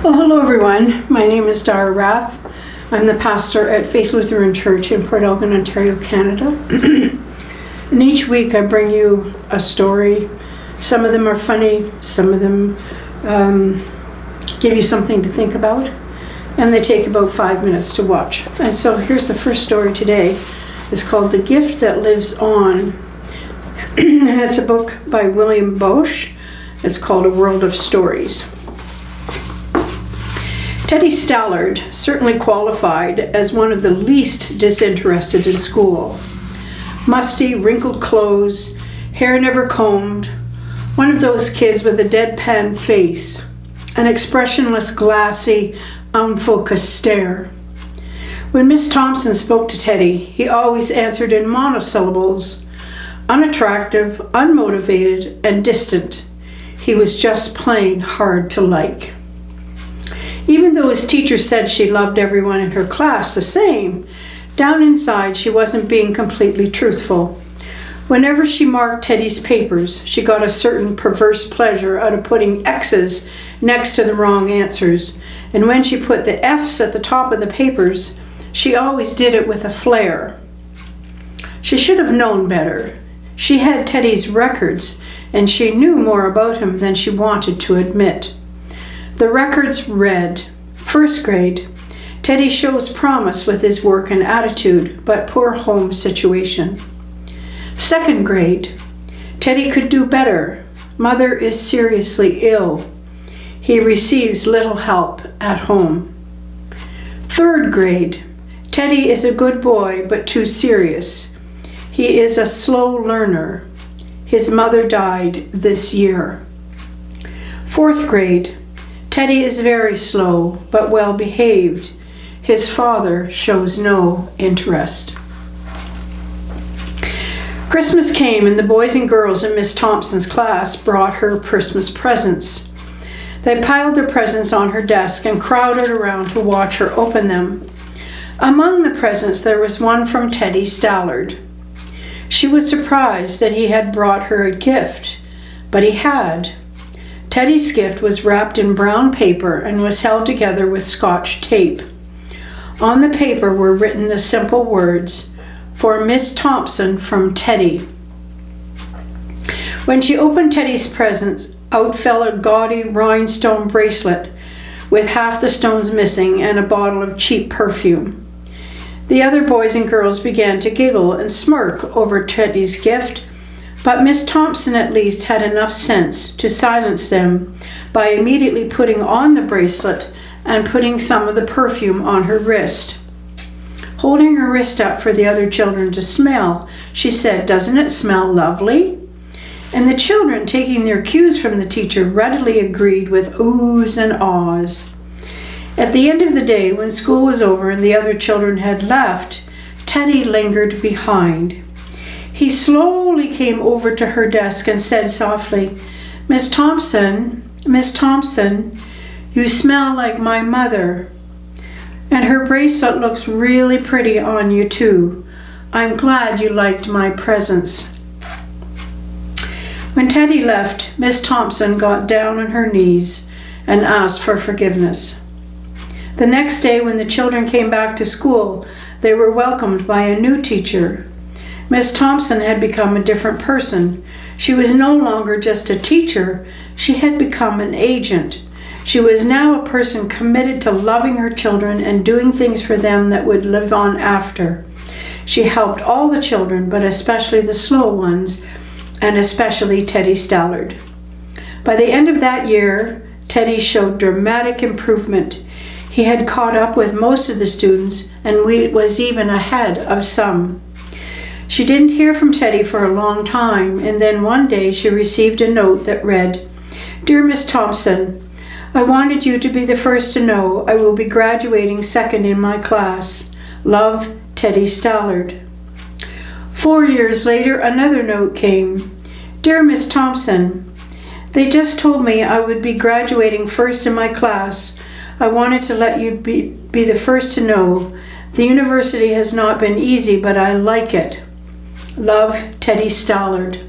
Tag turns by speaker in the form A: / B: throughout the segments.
A: Well, hello everyone. My name is Dara Rath. I'm the pastor at Faith Lutheran Church in Port Elgin, Ontario, Canada. And each week I bring you a story. Some of them are funny, some of them give you something to think about, and they take about 5 minutes to watch. And so here's the first story today. It's called The Gift That Lives On. And it's a book by William Bosch. It's called A World of Stories. Teddy Stallard certainly qualified as one of the least disinterested in school. Musty, wrinkled clothes, hair never combed, one of those kids with a deadpan face, an expressionless, glassy, unfocused stare. When Miss Thompson spoke to Teddy, he always answered in monosyllables, unattractive, unmotivated, and distant. He was just plain hard to like. Even though his teacher said she loved everyone in her class the same, down inside she wasn't being completely truthful. Whenever she marked Teddy's papers, she got a certain perverse pleasure out of putting X's next to the wrong answers, and when she put the F's at the top of the papers, she always did it with a flair. She should have known better. She had Teddy's records, and she knew more about him than she wanted to admit. The records read, first grade, Teddy shows promise with his work and attitude, but poor home situation. Second grade, Teddy could do better. Mother is seriously ill. He receives little help at home. Third grade, Teddy is a good boy, but too serious. He is a slow learner. His mother died this year. Fourth grade, Teddy is very slow, but well behaved. His father shows no interest. Christmas came and the boys and girls in Miss Thompson's class brought her Christmas presents. They piled their presents on her desk and crowded around to watch her open them. Among the presents there was one from Teddy Stallard. She was surprised that he had brought her a gift, but he had. Teddy's gift was wrapped in brown paper and was held together with Scotch tape. On the paper were written the simple words, "For Miss Thompson from Teddy." When she opened Teddy's presents, out fell a gaudy rhinestone bracelet with half the stones missing and a bottle of cheap perfume. The other boys and girls began to giggle and smirk over Teddy's gift, but Miss Thompson at least had enough sense to silence them by immediately putting on the bracelet and putting some of the perfume on her wrist. Holding her wrist up for the other children to smell, she said, "Doesn't it smell lovely?" And the children, taking their cues from the teacher, readily agreed with oohs and ahs. At the end of the day, when school was over and the other children had left, Teddy lingered behind. He slowly came over to her desk and said softly, Miss Thompson, you smell like my mother. And her bracelet looks really pretty on you too. I'm glad you liked my presents." When Teddy left, Miss Thompson got down on her knees and asked for forgiveness. The next day when the children came back to school, they were welcomed by a new teacher. Miss Thompson had become a different person. She was no longer just a teacher, she had become an agent. She was now a person committed to loving her children and doing things for them that would live on after. She helped all the children, but especially the slow ones, and especially Teddy Stallard. By the end of that year, Teddy showed dramatic improvement. He had caught up with most of the students and was even ahead of some. She didn't hear from Teddy for a long time, and then one day she received a note that read, "Dear Miss Thompson, I wanted you to be the first to know I will be graduating second in my class. Love, Teddy Stallard." 4 years later, another note came. "Dear Miss Thompson, they just told me I would be graduating first in my class. I wanted to let you be the first to know. The university has not been easy, but I like it. Love, Teddy Stallard."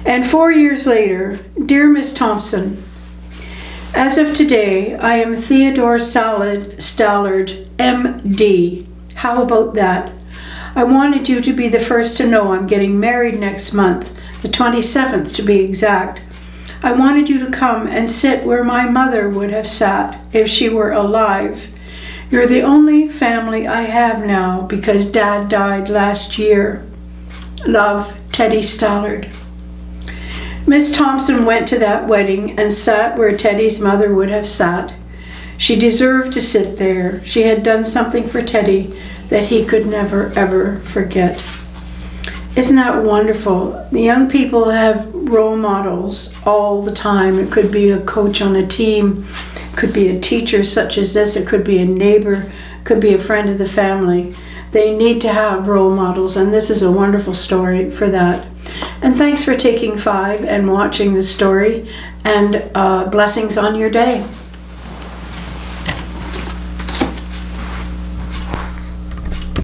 A: And 4 years later, "Dear Miss Thompson, As of today, I am Theodore Stallard, MD. How about that? I wanted you to be the first to know I'm getting married next month, the 27th to be exact. I wanted you to come and sit where my mother would have sat if she were alive. You're the only family I have now because Dad died last year. Love, Teddy Stallard. Miss Thompson went to that wedding and sat where Teddy's mother would have sat. She deserved to sit there. She had done something for Teddy that he could never, ever forget. Isn't that wonderful? The young people have role models all the time. It could be a coach on a team, it could be a teacher such as this, it could be a neighbor, it could be a friend of the family. They need to have role models, and this is a wonderful story for that. And thanks for taking 5 and watching the story, and blessings on your day.